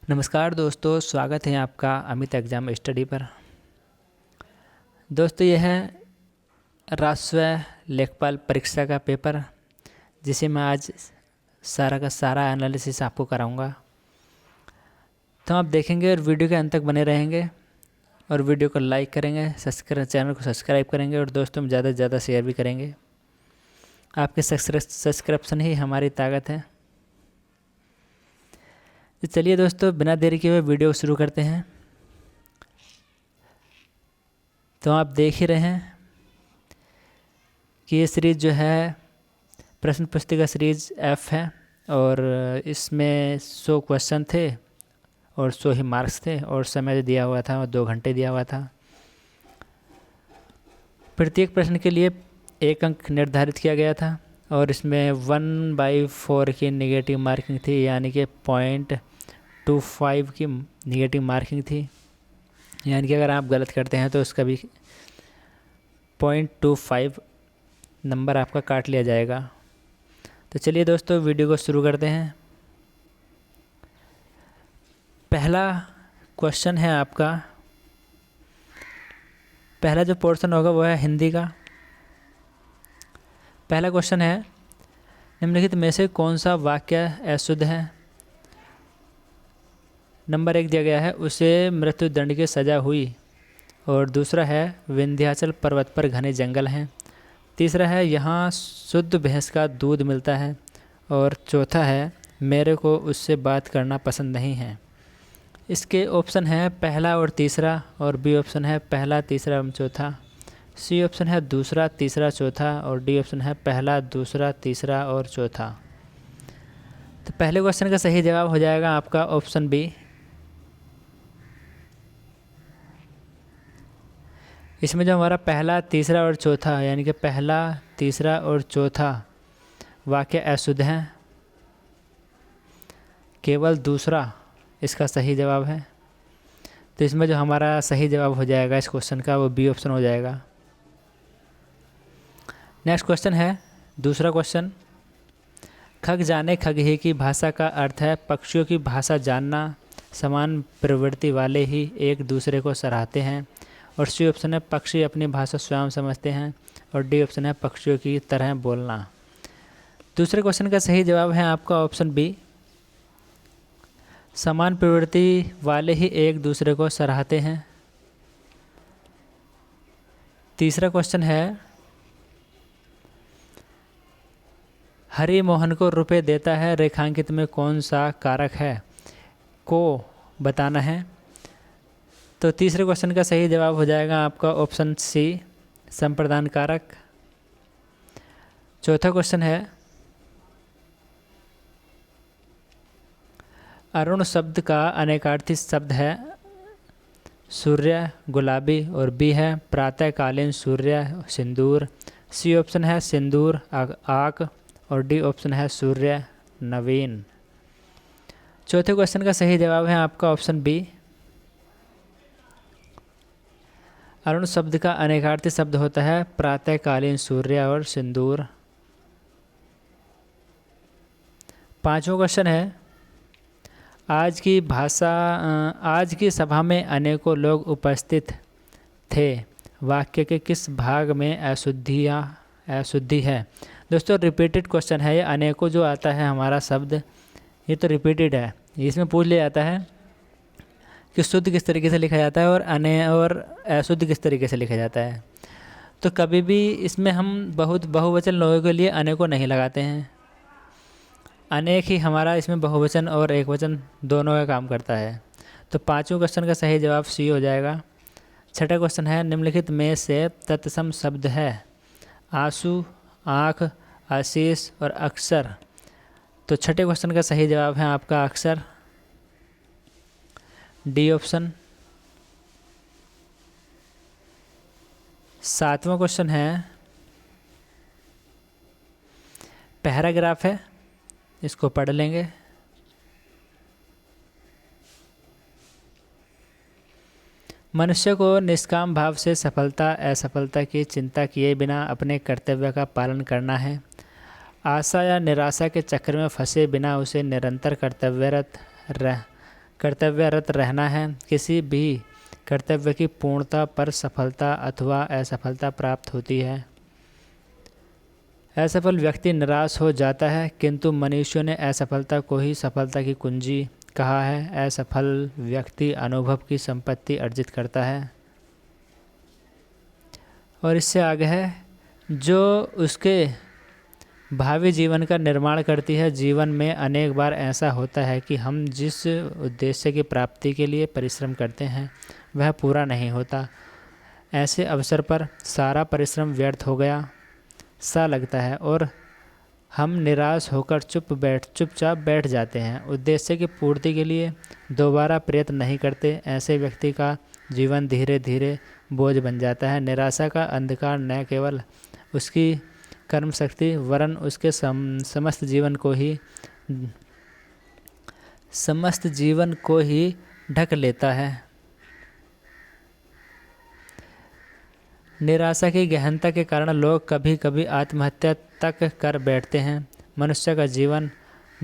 नमस्कार दोस्तों, स्वागत है आपका अमित एग्ज़ाम स्टडी पर। दोस्तों, यह है राष्ट्रीय लेखपाल परीक्षा का पेपर जिसे मैं आज सारा का सारा एनालिसिस आपको कराऊंगा। तो आप देखेंगे और वीडियो के अंत तक बने रहेंगे और वीडियो को लाइक करेंगे, चैनल को सब्सक्राइब करेंगे और दोस्तों में ज़्यादा से ज़्यादा शेयर भी करेंगे। आपके सब्सक्रिप्शन ही हमारी ताकत है। तो चलिए दोस्तों, बिना देरी किए हुए वीडियो शुरू करते हैं। तो आप देख ही रहे हैं कि ये सीरीज़ जो है प्रश्न पुस्तिका सीरीज़ F है और इसमें 100 क्वेश्चन थे और 100 ही मार्क्स थे और समय दिया हुआ था और 2 घंटे दिया हुआ था। प्रत्येक प्रश्न के लिए 1 अंक निर्धारित किया गया था और इसमें 1/4 की नेगेटिव मार्किंग थी, यानी कि 0.25 की नेगेटिव मार्किंग थी। यानी कि अगर आप गलत करते हैं तो उसका भी 0.25 नंबर आपका काट लिया जाएगा। तो चलिए दोस्तों, वीडियो को शुरू करते हैं। पहला क्वेश्चन है आपका, पहला जो पोर्शन होगा वो है हिंदी का। पहला क्वेश्चन है, निम्नलिखित में से कौन सा वाक्य अशुद्ध है। नंबर 1 दिया गया है, उसे मृत्युदंड की सज़ा हुई। और दूसरा है, विंध्याचल पर्वत पर घने जंगल हैं। तीसरा है, यहाँ शुद्ध भैंस का दूध मिलता है। और चौथा है, मेरे को उससे बात करना पसंद नहीं है। इसके ऑप्शन है पहला और तीसरा, और बी ऑप्शन है पहला, तीसरा एवं चौथा। सी ऑप्शन है दूसरा, तीसरा, चौथा, और डी ऑप्शन है पहला, दूसरा, तीसरा और चौथा। तो पहले क्वेश्चन का सही जवाब हो जाएगा आपका ऑप्शन बी। इसमें जो हमारा पहला, तीसरा और चौथा, यानी कि पहला, तीसरा और चौथा वाक्य अशुद्ध हैं। केवल दूसरा इसका सही जवाब है। तो इसमें जो हमारा सही जवाब हो जाएगा इस क्वेश्चन का, वो बी ऑप्शन हो जाएगा। नेक्स्ट क्वेश्चन है, दूसरा क्वेश्चन। खग जाने खग ही की भाषा का अर्थ है पक्षियों की भाषा जानना, समान प्रवृत्ति वाले ही एक दूसरे को सराहते हैं। और सी ऑप्शन है पक्षी अपनी भाषा स्वयं समझते हैं। और डी ऑप्शन है पक्षियों की तरह बोलना। दूसरे क्वेश्चन का सही जवाब है आपका ऑप्शन बी, समान प्रवृत्ति वाले ही एक दूसरे को सराहते हैं। तीसरा क्वेश्चन है, हरि मोहन को रुपए देता है, रेखांकित में कौन सा कारक है को बताना है। तो तीसरे क्वेश्चन का सही जवाब हो जाएगा आपका ऑप्शन सी, संप्रदान कारक। चौथा क्वेश्चन है, अरुण शब्द का अनेकार्थी शब्द है सूर्य, गुलाबी, और बी है प्रातःकालीन सूर्य, सिंदूर। सी ऑप्शन है सिंदूर, आग, और डी ऑप्शन है सूर्य, नवीन। चौथे क्वेश्चन का सही जवाब है आपका ऑप्शन बी, अरुण शब्द का अनेकार्थी शब्द होता है प्रातःकालीन सूर्य और सिंदूर। पांचवा क्वेश्चन है, आज की सभा में अनेकों लोग उपस्थित थे, वाक्य के किस भाग में अशुद्धि है। दोस्तों, रिपीटेड क्वेश्चन है ये। अनेकों जो आता है हमारा शब्द, ये तो रिपीटेड है। इसमें पूछ लिया जाता है कि शुद्ध किस तरीके से लिखा जाता है और अशुद्ध किस तरीके से लिखा जाता है। तो कभी भी इसमें हम बहुवचन लोगों के लिए अनेकों नहीं लगाते हैं। अनेक ही हमारा इसमें बहुवचन और एकवचन दोनों का काम करता है। तो पांचवें क्वेश्चन का सही जवाब सी हो जाएगा। छठा क्वेश्चन है, निम्नलिखित में से तत्सम शब्द है आंसू, आँख, आशीष और अक्सर। तो छठे क्वेश्चन का सही जवाब है आपका अक्सर, डी ऑप्शन। सातवां क्वेश्चन है, पैराग्राफ है, इसको पढ़ लेंगे। मनुष्य को निष्काम भाव से सफलता असफलता की चिंता किए बिना अपने कर्तव्य का पालन करना है। आशा या निराशा के चक्कर में फंसे बिना उसे निरंतर कर्तव्यरत कर्तव्यरत रहना है। किसी भी कर्तव्य की पूर्णता पर सफलता अथवा असफलता प्राप्त होती है। असफल व्यक्ति निराश हो जाता है, किंतु मनुष्यों ने असफलता को ही सफलता की कुंजी कहा है। असफल व्यक्ति अनुभव की संपत्ति अर्जित करता है। और इससे आगे है, जो उसके भावी जीवन का निर्माण करती है। जीवन में अनेक बार ऐसा होता है कि हम जिस उद्देश्य की प्राप्ति के लिए परिश्रम करते हैं वह पूरा नहीं होता। ऐसे अवसर पर सारा परिश्रम व्यर्थ हो गया सा लगता है और हम निराश होकर चुपचाप बैठ जाते हैं। उद्देश्य की पूर्ति के लिए दोबारा प्रयत्न नहीं करते। ऐसे व्यक्ति का जीवन धीरे धीरे बोझ बन जाता है। निराशा का अंधकार न केवल उसकी कर्म शक्ति वरन उसके समस्त जीवन को ही ढक लेता है। निराशा की गहनता के कारण लोग कभी कभी आत्महत्या तक कर बैठते हैं। मनुष्य का जीवन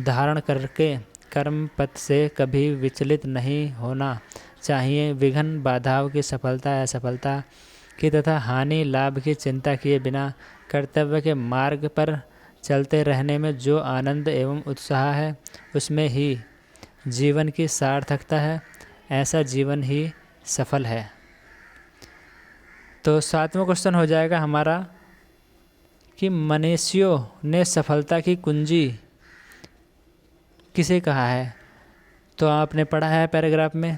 धारण करके कर्म पथ से कभी विचलित नहीं होना चाहिए। विघ्न बाधाओं की सफलता असफलता की तथा हानि लाभ की चिंता किए बिना कर्तव्य के मार्ग पर चलते रहने में जो आनंद एवं उत्साह है उसमें ही जीवन की सार्थकता है। ऐसा जीवन ही सफल है। तो 7वां क्वेश्चन हो जाएगा हमारा कि मनुष्यों ने सफलता की कुंजी किसे कहा है। तो आपने पढ़ा है पैराग्राफ में।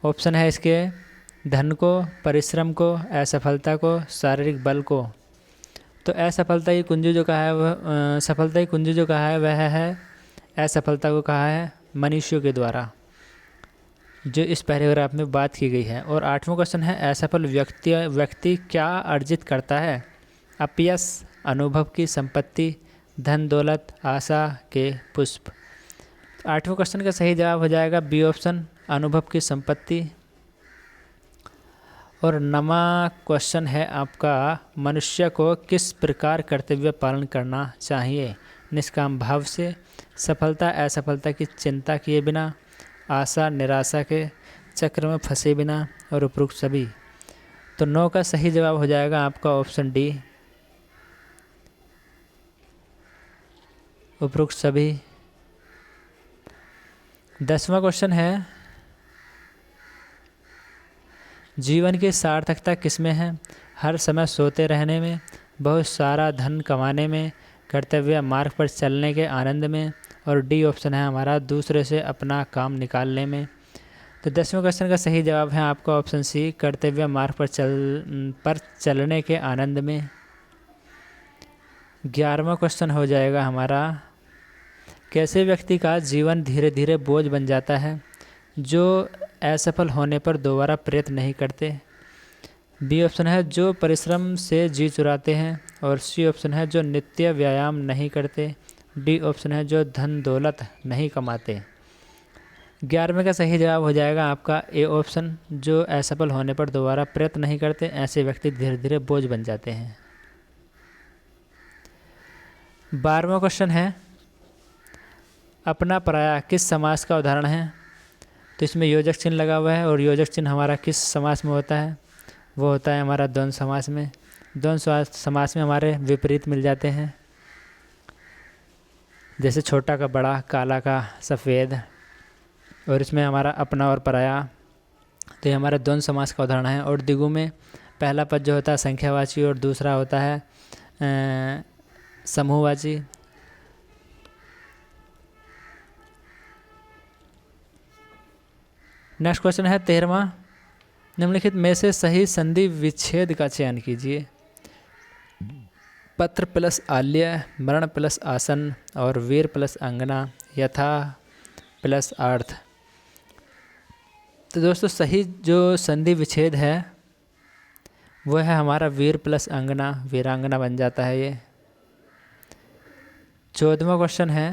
ऑप्शन है इसके धन को, परिश्रम को, असफलता को, शारीरिक बल को। तो असफलता की कुंजी जो कहा है वह सफलता की कुंजी जो कहा है वह है असफलता को कहा है मनुष्यों के द्वारा, जो इस पैराग्राफ में बात की गई है। और 8वां क्वेश्चन है असफल व्यक्ति क्या अर्जित करता है। अपयश, अनुभव की संपत्ति, धन दौलत, आशा के पुष्प। 8वें क्वेश्चन का सही जवाब हो जाएगा बी ऑप्शन, अनुभव की संपत्ति। और 9वां क्वेश्चन है आपका मनुष्य को किस प्रकार कर्तव्य पालन करना चाहिए। निष्काम भाव से, सफलता असफलता की चिंता किए बिना, आशा निराशा के चक्र में फंसे बिना और उपरोक्त सभी। तो 9 का सही जवाब हो जाएगा आपका ऑप्शन डी, उपरोक्त सभी। 10वां क्वेश्चन है जीवन की सार्थकता किसमें है। हर समय सोते रहने में, बहुत सारा धन कमाने में, कर्तव्य मार्ग पर चलने के आनंद में। और डी ऑप्शन है हमारा दूसरे से अपना काम निकालने में। तो 10वें क्वेश्चन का सही जवाब है आपका ऑप्शन सी, कर्तव्य मार्ग पर चलने के आनंद में। 11वां क्वेश्चन हो जाएगा हमारा कैसे व्यक्ति का जीवन धीरे धीरे बोझ बन जाता है। जो असफल होने पर दोबारा प्रयत्न नहीं करते। बी ऑप्शन है जो परिश्रम से जी चुराते हैं। और सी ऑप्शन है जो नित्य व्यायाम नहीं करते। डी ऑप्शन है जो धन दौलत नहीं कमाते। 11वें का सही जवाब हो जाएगा आपका ए ऑप्शन, जो असफल होने पर दोबारा प्रयत्न नहीं करते। ऐसे व्यक्ति धीरे धीरे बोझ बन जाते हैं। 12वां क्वेश्चन है अपना पराया किस समास का उदाहरण है। तो इसमें योजक चिन्ह लगा हुआ है और योजक चिन्ह हमारा किस समास में होता है, वो होता है हमारा द्वंद्व समास में। द्वंद्व समास में हमारे विपरीत मिल जाते हैं, जैसे छोटा का बड़ा, काला का सफ़ेद। और इसमें हमारा अपना और पराया, तो ये हमारा द्वंद्व समास का उदाहरण है। और द्विगु में पहला पद जो होता है संख्यावाची और दूसरा होता है समूहवाची। नेक्स्ट क्वेश्चन है 13वां, निम्नलिखित में से सही संधि विच्छेद का चयन कीजिए। पत्र प्लस आल्य, मरण प्लस आसन और वीर प्लस अंगना, यथा प्लस अर्थ। तो दोस्तों सही जो संधि विच्छेद है वो है हमारा वीर प्लस अंगना, वीरांगना बन जाता है ये। 14वां क्वेश्चन है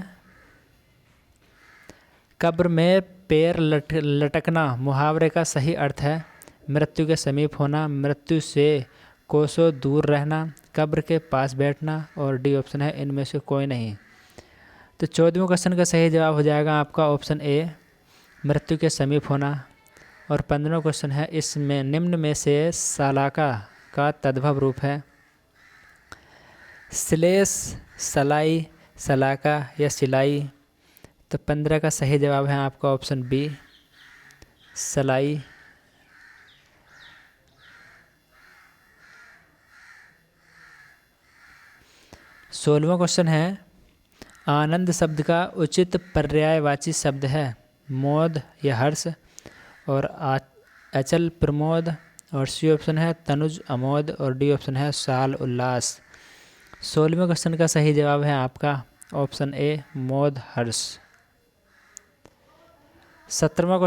कब्र में पैर लटकना मुहावरे का सही अर्थ है मृत्यु के समीप होना, मृत्यु से कोसों दूर रहना, कब्र के पास बैठना। और डी ऑप्शन है इनमें से कोई नहीं। तो 14वें क्वेश्चन का सही जवाब हो जाएगा आपका ऑप्शन ए, मृत्यु के समीप होना। और 15वां क्वेश्चन है, इसमें निम्न में से सलाका का तद्भव रूप है? श्लेष, सलाई, सलाका या सिलाई? तो 15 का सही जवाब है आपका ऑप्शन बी, सलाई। 16वां क्वेश्चन है, आनंद शब्द का उचित पर्यायवाची शब्द है? मोद या हर्ष? और अचल प्रमोद। और सी ऑप्शन है तनुज अमोद। और डी ऑप्शन है साल उल्लास। 16वें क्वेश्चन का सही जवाब है आपका option A, mod Harsh. 17वां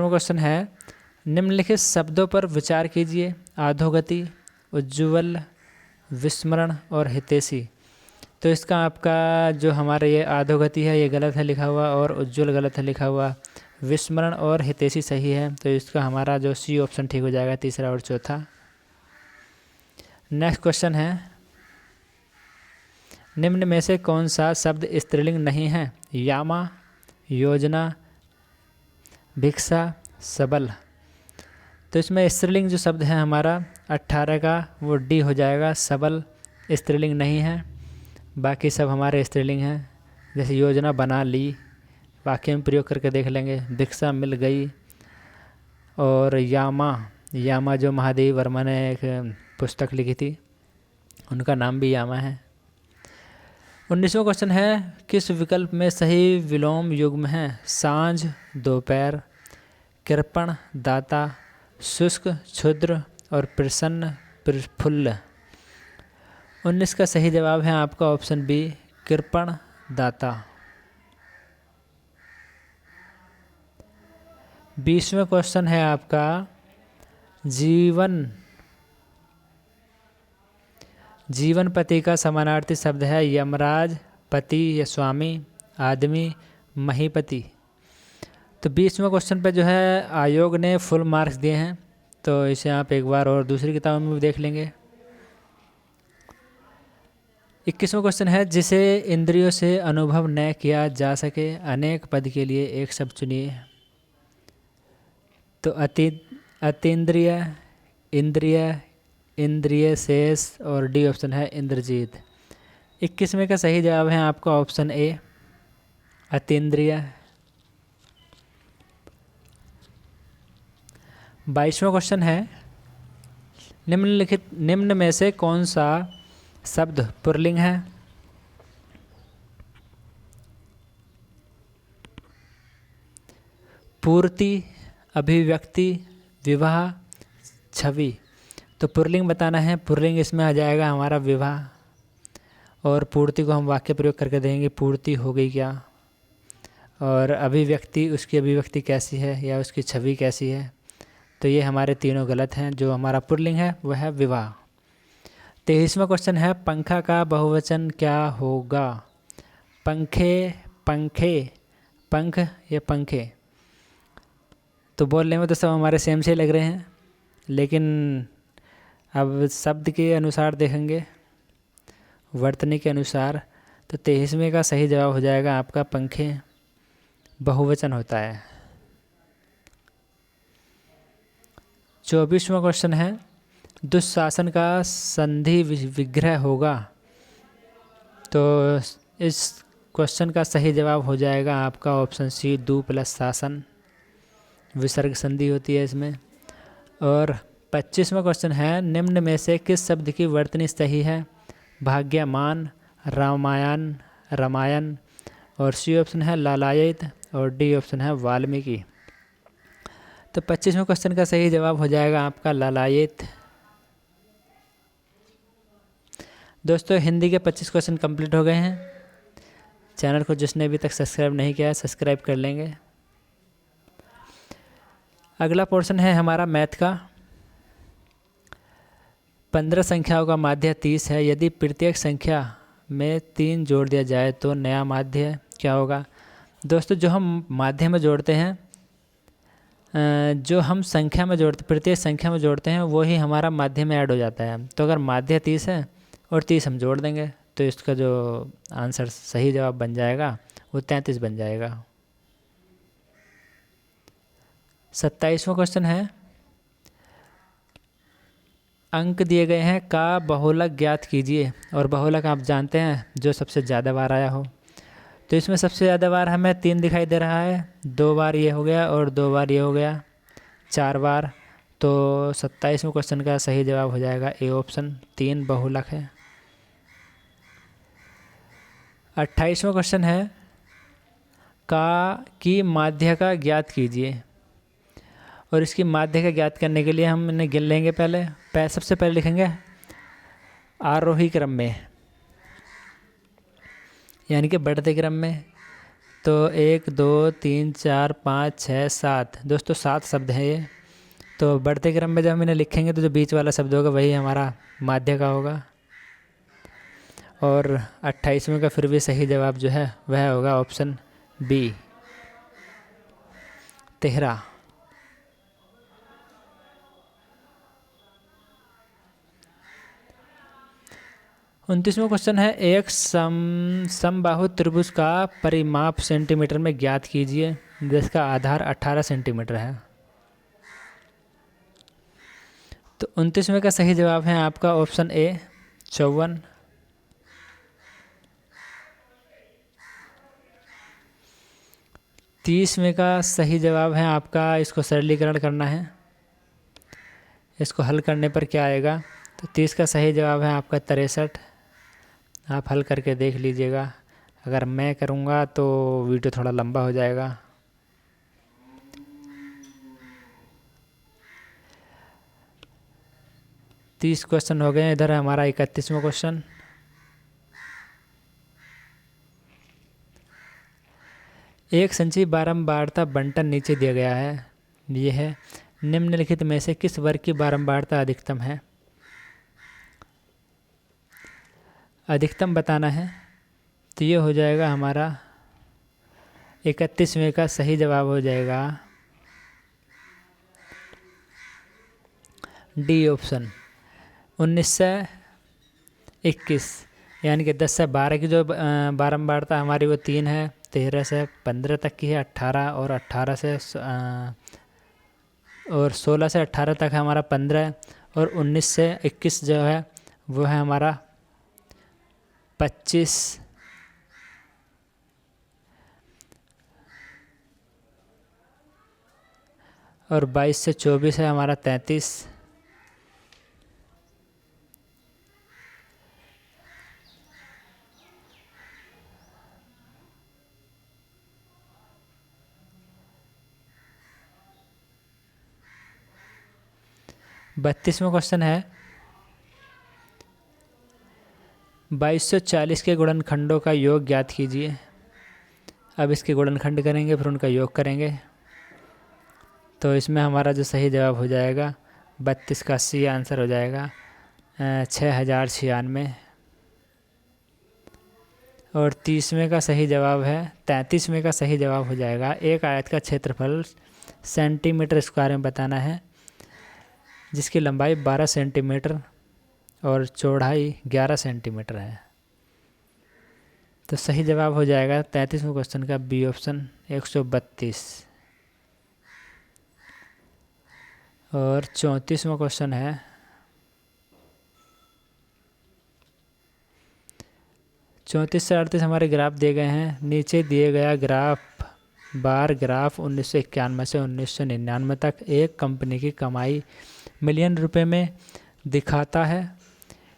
question, है, निम्नलिखित शब्दों पर विचार कीजिए। अधोगति, उज्ज्वल, विस्मरण और हितैषी। तो इसका आपका जो हमारा ये अधोगति है ये गलत है लिखा हुआ, और उज्ज्वल गलत है लिखा हुआ, विस्मरण और हितैषी सही है। तो इसका हमारा जो सी ऑप्शन ठीक हो जाएगा, तीसरा और चौथा। नेक्स्ट क्वेश्चन है, निम्न में से कौन सा शब्द स्त्रीलिंग नहीं है? यामा, योजना, भिक्षा, सबल। तो इसमें स्त्रीलिंग जो शब्द है हमारा 18 का वो डी हो जाएगा, सबल स्त्रीलिंग नहीं है। बाकी सब हमारे स्त्रीलिंग हैं, जैसे योजना बना ली, वाक्य में प्रयोग करके देख लेंगे। भिक्षा मिल गई। और यामा जो महादेवी वर्मा ने एक पुस्तक लिखी थी, उनका नाम भी यामा है। 19वां क्वेश्चन है, किस विकल्प में सही विलोम युग्म है? सांझ, दोपहर, कृपण, दाता, शुष्क, क्षुद्र और प्रसन्न, प्रफुल्ल। 19 का सही जवाब है आपका ऑप्शन बी, कृपण, दाता। 20वां क्वेश्चन है आपका, जीवन पति का समानार्थी शब्द है? यमराज, पति या स्वामी, आदमी, महीपति। तो 20वें क्वेश्चन पे जो है आयोग ने फुल मार्क्स दिए हैं, तो इसे आप एक बार और दूसरी किताबों में भी देख लेंगे। 21वां क्वेश्चन है, जिसे इंद्रियों से अनुभव न किया जा सके, अनेक पद के लिए एक शब्द चुनिए। तो अतीन्द्रिय, इंद्रिय, इंद्रिय शेष और डी ऑप्शन है इंद्रजीत। 21वें का सही जवाब है आपका ऑप्शन ए, अतीन्द्रिय। 22वां क्वेश्चन है, निम्न में से कौन सा शब्द पुल्लिंग है? पूर्ति, अभिव्यक्ति, विवाह, छवि। तो पुल्लिंग बताना है, पुल्लिंग इसमें आ जाएगा हमारा विवाह। और पूर्ति को हम वाक्य प्रयोग करके देंगे, पूर्ति हो गई क्या। और अभिव्यक्ति, उसकी अभिव्यक्ति कैसी है या उसकी छवि कैसी है। तो ये हमारे तीनों गलत हैं। जो हमारा पुल्लिंग है वह है विवाह। 23वां क्वेश्चन है, पंखा का बहुवचन क्या होगा? पंखे, पंखे, पंख या पंखे। तो बोलने में तो सब हमारे सेम से लग रहे हैं, लेकिन अब शब्द के अनुसार देखेंगे, वर्तनी के अनुसार। तो 23वें का सही जवाब हो जाएगा आपका पंखे, बहुवचन होता है। 24वां क्वेश्चन है, दुशासन का संधि विग्रह होगा? तो इस क्वेश्चन का सही जवाब हो जाएगा आपका ऑप्शन सी, दू प्लस शासन, विसर्ग संधि होती है इसमें। और 25वां क्वेश्चन है, निम्न में से किस शब्द की वर्तनी सही है? भाग्यमान, रामायण। और सी ऑप्शन है लालायित। और डी ऑप्शन है वाल्मीकि। तो 25वें क्वेश्चन का सही जवाब हो जाएगा आपका लालायित। दोस्तों, हिंदी के 25 क्वेश्चन कंप्लीट हो गए हैं। चैनल को जिसने अभी तक सब्सक्राइब नहीं किया है, सब्सक्राइब कर लेंगे। अगला पोर्शन है हमारा मैथ का। 15 संख्याओं का माध्य 30 है। यदि प्रत्येक संख्या में 3 जोड़ दिया जाए तो नया माध्य क्या होगा? दोस्तों, जो हम माध्य में जोड़ते हैं, जो हम संख्या में जोड़ते, प्रत्येक संख्या में जोड़ते हैं, वो ही हमारा माध्य में ऐड हो जाता है। तो अगर माध्य 30 है और 30 हम जोड़ देंगे तो इसका जो आंसर सही जवाब बन जाएगा वो 33 बन जाएगा। 27वां क्वेश्चन है, अंक दिए गए हैं का बहुलक ज्ञात कीजिए। और बहुलक आप जानते हैं जो सबसे ज़्यादा बार आया हो। तो इसमें सबसे ज़्यादा बार हमें 3 दिखाई दे रहा है, 2 बार ये हो गया और 2 बार ये हो गया, 4 बार। तो 27वें क्वेश्चन का सही जवाब हो जाएगा ए ऑप्शन, 3 बहुलक है। 28वां क्वेश्चन है, का की माध्यिका ज्ञात कीजिए। और इसकी माध्यिका ज्ञात करने के लिए हम इन्हें गिन लेंगे। सबसे पहले लिखेंगे आरोही क्रम में, यानी कि बढ़ते क्रम में। तो 1 2 3 4 5 6 7, दोस्तों 7 शब्द हैं ये। तो बढ़ते क्रम में जब हम इन्हें लिखेंगे तो जो बीच वाला शब्द होगा वही हमारा माध्यिका होगा। और 28वें का फिर भी सही जवाब जो है वह होगा ऑप्शन बी, 13। 29वां क्वेश्चन है, एक समबाहु त्रिभुज का परिमाप सेंटीमीटर में ज्ञात कीजिए, जिसका आधार 18 सेंटीमीटर है। तो 29वें का सही जवाब है आपका ऑप्शन ए, 54। 30वें का सही जवाब है आपका, इसको सरलीकरण करना है। इसको हल करने पर क्या आएगा? तो 30 का सही जवाब है आपका 63। आप हल करके देख लीजिएगा। अगर मैं करूँगा तो वीडियो थोड़ा लंबा हो जाएगा। तीस क्वेश्चन हो गए। इधर हमारा 31वां क्वेश्चन, एक संचयी बारंबारता बंटन नीचे दिया गया है। ये है, निम्नलिखित में से किस वर्ग की बारंबारता अधिकतम है? अधिकतम बताना है। तो ये हो जाएगा हमारा 31वें का सही जवाब हो जाएगा डी ऑप्शन, 19 से 21, यानी कि 10 से 12 की जो बारंबारता हमारी वो 3 है, 13 से 15 तक की है 18, और 16 से 18 तक है हमारा 15, और 19 से 21 जो है वो है हमारा 25, और 22 से 24 है हमारा 33। बत्तीसवां क्वेश्चन है, 2240 के गुणनखंडों का योग ज्ञात कीजिए। अब इसके गुणनखंड करेंगे फिर उनका योग करेंगे। तो इसमें हमारा जो सही जवाब हो जाएगा 32 का सी आंसर हो जाएगा 6096। और 30वें का सही जवाब है, 33वें का सही जवाब हो जाएगा, एक आयत का क्षेत्रफल सेंटीमीटर स्क्वायर में बताना है, जिसकी लंबाई 12 सेंटीमीटर और चौड़ाई 11 सेंटीमीटर है। तो सही जवाब हो जाएगा 33वें क्वेश्चन का बी ऑप्शन, 132। और 34वां क्वेश्चन है, चौंतीस से 38 हमारे ग्राफ दिए गए हैं। नीचे दिए गया ग्राफ बार ग्राफ 1991 से 1999 तक एक कंपनी की कमाई मिलियन रुपए में दिखाता है।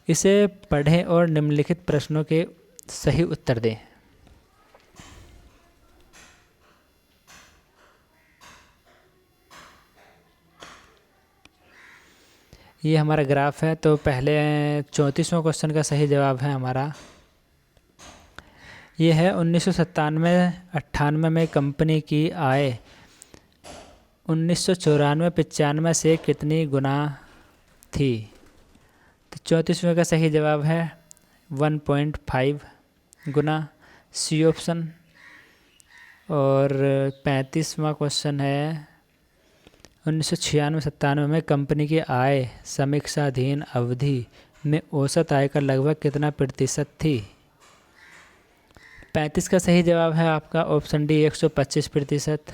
इसे पढ़ें और निम्नलिखित प्रश्नों के सही उत्तर दें। ये हमारा ग्राफ है। तो पहले 34वां क्वेश्चन का सही जवाब है हमारा, ये है 1997-98 में कंपनी की आय 1994-95 से कितनी गुना थी? तो 34वें का सही जवाब है 1.5 गुना, सी ऑप्शन। और 35वां क्वेश्चन है, 1996-97 में कंपनी की आय समीक्षाधीन अवधि में औसत आय का लगभग कितना प्रतिशत थी? 35 का सही जवाब है आपका ऑप्शन डी 125%।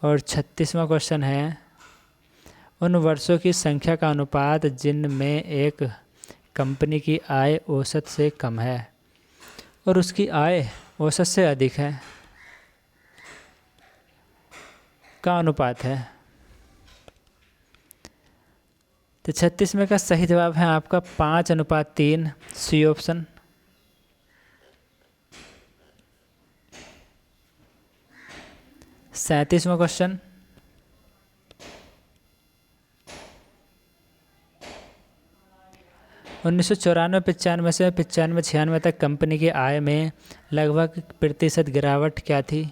और 36वां क्वेश्चन है, उन वर्षों की संख्या का अनुपात जिनमें एक कंपनी की आय औसत से कम है और उसकी आय औसत से अधिक है का अनुपात है। तो 36 में का सही जवाब है आपका 5:3, सी ऑप्शन। सैंतीसवां क्वेश्चन, उन्नीस सौ 94-95 से 95-96 तक कंपनी की आय में लगभग प्रतिशत गिरावट क्या थी?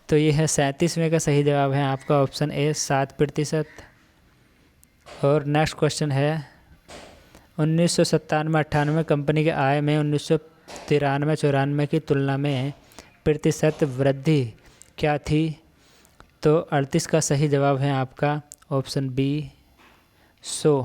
तो ये है 37वें का सही जवाब है आपका ऑप्शन ए 7%। और नेक्स्ट क्वेश्चन है, 1997-98 कंपनी के आय में 1993-94 की तुलना में प्रतिशत वृद्धि क्या थी? तो 38 का सही जवाब है आपका ऑप्शन बी 100।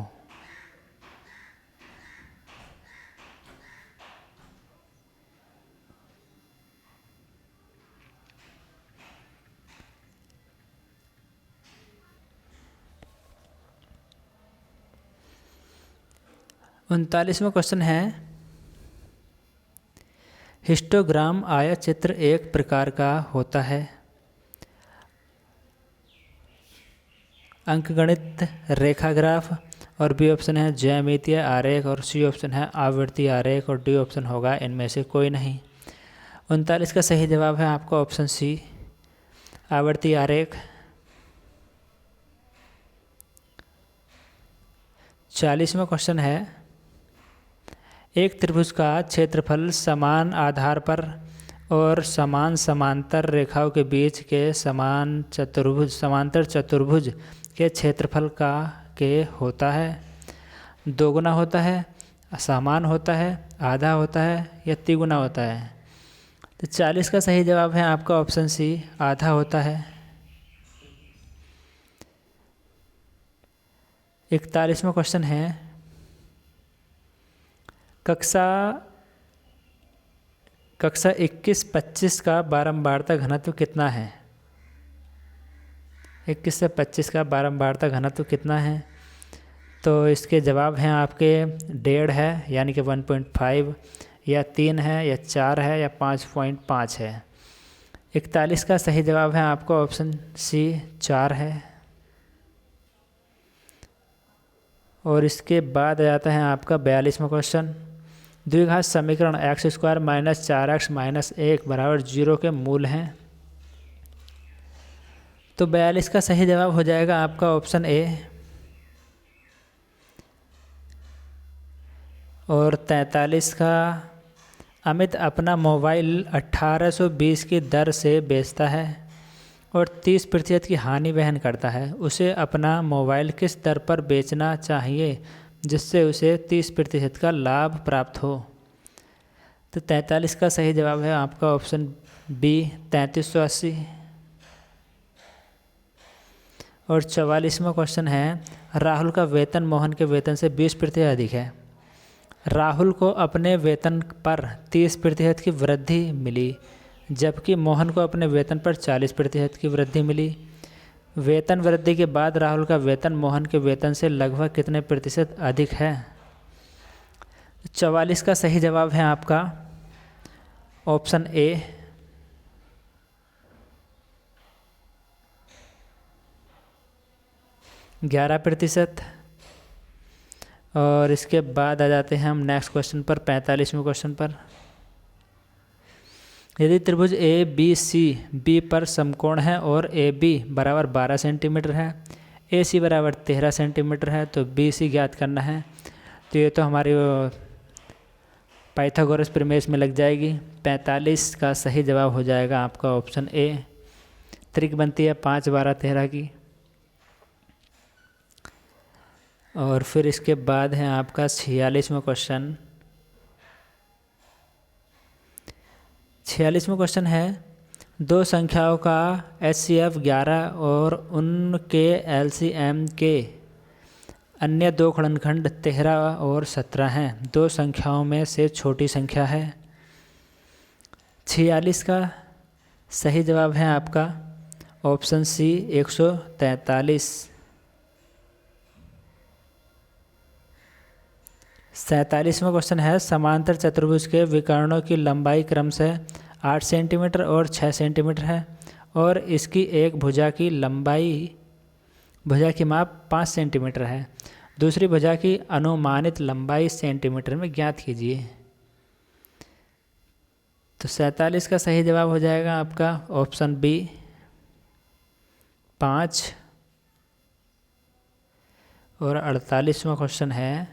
उनतालीसवां क्वेश्चन है, हिस्टोग्राम आयतचित्र एक प्रकार का होता है। अंकगणित, रेखाग्राफ, और बी ऑप्शन है ज्यामितीय आरेख, और सी ऑप्शन है आवृत्ति आरेख, और डी ऑप्शन होगा इनमें से कोई नहीं। 39 का सही जवाब है आपका ऑप्शन सी आवृत्ति आरेख। 40वां क्वेश्चन है, एक त्रिभुज का क्षेत्रफल समान आधार पर और समान समांतर रेखाओं के बीच के समांतर चतुर्भुज के क्षेत्रफल का के होता है। दोगुना होता है, असमान होता है, आधा होता है या तिगुना होता है? तो 40 का सही जवाब है आपका ऑप्शन सी आधा होता है। 41वां क्वेश्चन है, कक्षा 21-25 का बारंबारता घनत्व कितना है? 21 से 25 का बारंबारता घनत्व कितना है? तो इसके जवाब हैं आपके 1.5 है यानी कि 1.5, या 3 है, या 4 है, या 5.5 है। 41 का सही जवाब है आपका ऑप्शन सी 4 है। और इसके बाद आ जाता है आपका 42वां क्वेश्चन, द्विघात समीकरण x² - 4x - 1 = 0 के मूल हैं। तो 42 का सही जवाब हो जाएगा आपका ऑप्शन ए। और 43 का, अमित अपना मोबाइल 1820 की दर से बेचता है और 30% की हानि वहन करता है। उसे अपना मोबाइल किस दर पर बेचना चाहिए जिससे उसे 30% का लाभ प्राप्त हो? तो 43 का सही जवाब है आपका ऑप्शन बी 3380। और 44वां क्वेश्चन है, राहुल का वेतन मोहन के वेतन से 20% अधिक है। राहुल को अपने वेतन पर 30% की वृद्धि मिली जबकि मोहन को अपने वेतन पर 40% की वृद्धि मिली। वेतन वृद्धि के बाद राहुल का वेतन मोहन के वेतन से लगभग कितने प्रतिशत अधिक है? 44 का सही जवाब है आपका ऑप्शन ए 11%। और इसके बाद आ जाते हैं हम नेक्स्ट क्वेश्चन पर, 45वें क्वेश्चन पर। यदि त्रिभुज ए बी सी बी पर समकोण है और ए बी बराबर 12 सेंटीमीटर है, ए सी बराबर 13 सेंटीमीटर है, तो बी सी ज्ञात करना है। तो ये तो हमारी पाइथागोरस प्रमेय में लग जाएगी। 45 का सही जवाब हो जाएगा आपका ऑप्शन ए। त्रिक बनती है 5, 12, 13 की। और फिर इसके बाद है आपका 46वां क्वेश्चन। 46वां क्वेश्चन है, दो संख्याओं का HCF 11 और उनके LCM के अन्य दो गुणनखंड 13 और 17 हैं। दो संख्याओं में से छोटी संख्या है। 46 का सही जवाब है आपका ऑप्शन सी 143। 47वां क्वेश्चन है, समांतर चतुर्भुज के विकर्णों की लंबाई क्रमशः 8 सेंटीमीटर और 6 सेंटीमीटर है और इसकी एक भुजा की माप 5 सेंटीमीटर है। दूसरी भुजा की अनुमानित लंबाई सेंटीमीटर में ज्ञात कीजिए। तो 47 का सही जवाब हो जाएगा आपका ऑप्शन बी 5। और 48वां क्वेश्चन है,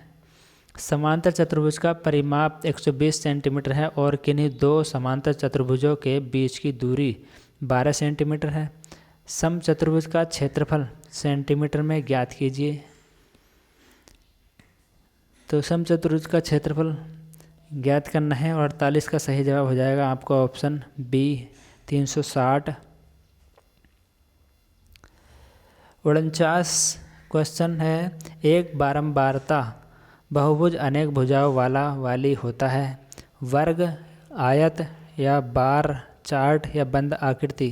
समांतर चतुर्भुज का परिमाप 120 सेंटीमीटर है और किन्हीं दो समांतर चतुर्भुजों के बीच की दूरी 12 सेंटीमीटर है। समचतुर्भुज का क्षेत्रफल सेंटीमीटर में ज्ञात कीजिए। तो समचतुर्भुज का क्षेत्रफल ज्ञात करना है और 48 का सही जवाब हो जाएगा आपका ऑप्शन बी 360। 49 क्वेश्चन है, एक बारंबारता बहुभुज अनेक भुजाओं वाली होता है। वर्ग, आयत या बार चार्ट या बंद आकृति।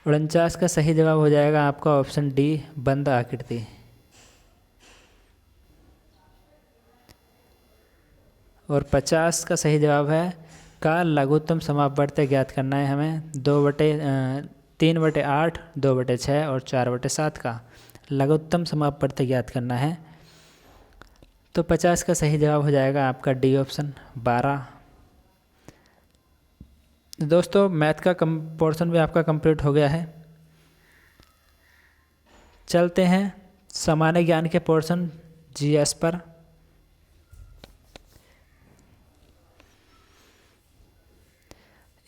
49 का सही जवाब हो जाएगा आपका ऑप्शन डी बंद आकृति। और 50 का सही जवाब है का लघुत्तम समापवर्त ज्ञात करना है हमें। 3/8, 2/6 और 4/7 का लघुत्तम समापवर्त ज्ञात करना है। तो 50 का सही जवाब हो जाएगा आपका डी ऑप्शन 12। दोस्तों मैथ का पोर्शन भी आपका कंप्लीट हो गया है। चलते हैं सामान्य ज्ञान के पोर्शन जीएस पर।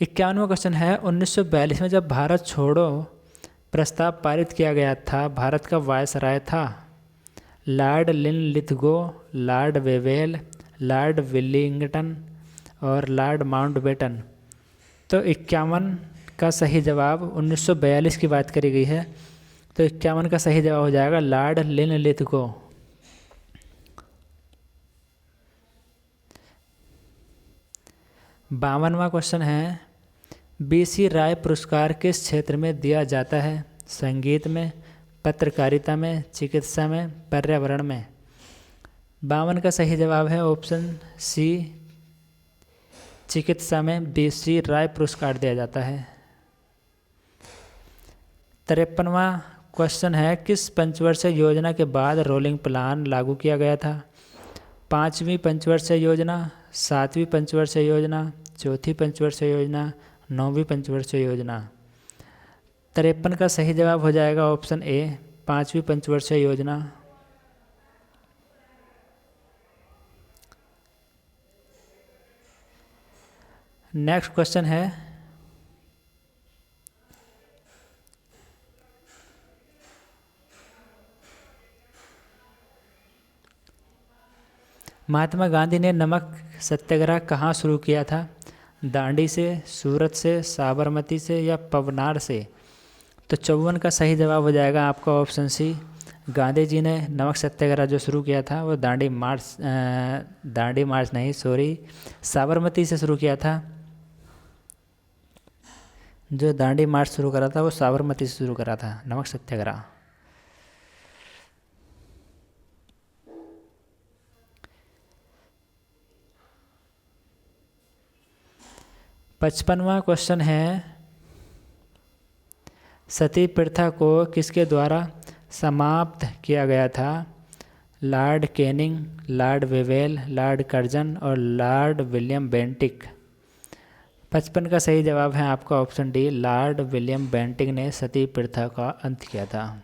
इक्यावनवां क्वेश्चन है, 1942 में जब भारत छोड़ो प्रस्ताव पारित किया गया था, भारत का वायसराय था Lord Linlithgow, Lord Wavell, Lord Willingdon और लॉर्ड माउंटबेटन। तो 51 का सही जवाब 1942 की बात करी गई है, तो 51 का सही जवाब हो जाएगा लॉर्ड लिनलिथगो। बावनवां क्वेश्चन है, बीसी राय पुरस्कार किस क्षेत्र में दिया जाता है? संगीत में, पत्रकारिता में, चिकित्सा में, पर्यावरण में। 52 का सही जवाब है ऑप्शन सी चिकित्सा में बीसी राय पुरस्कार दिया जाता है। 53वां क्वेश्चन है, किस पंचवर्षीय योजना के बाद रोलिंग प्लान लागू किया गया था? 5वीं पंचवर्षीय योजना, 7वीं पंचवर्षीय योजना, चौथी पंचवर्षीय योजना, 9वीं पंचवर्षीय योजना। 53 का सही जवाब हो जाएगा ऑप्शन ए 5वीं पंचवर्षीय योजना। नेक्स्ट क्वेश्चन है, महात्मा गांधी ने नमक सत्याग्रह कहाँ शुरू किया था? दांडी से, सूरत से, साबरमती से या पवनार से। तो 54 का सही जवाब हो जाएगा आपका ऑप्शन सी। गांधी जी ने नमक सत्याग्रह जो शुरू किया था वो दांडी मार्च नहीं सॉरी साबरमती से शुरू किया था। जो दांडी मार्च शुरू करा था वो साबरमती से शुरू करा था नमक सत्याग्रह। पचपनवां क्वेश्चन है, सती प्रथा को किसके द्वारा समाप्त किया गया था? Lord Canning, Lord Wavell, Lord Curzon और लॉर्ड विलियम बेंटिक। 55 का सही जवाब है आपका option D Lord William Bentinck ने सती प्रथा का अंत किया था।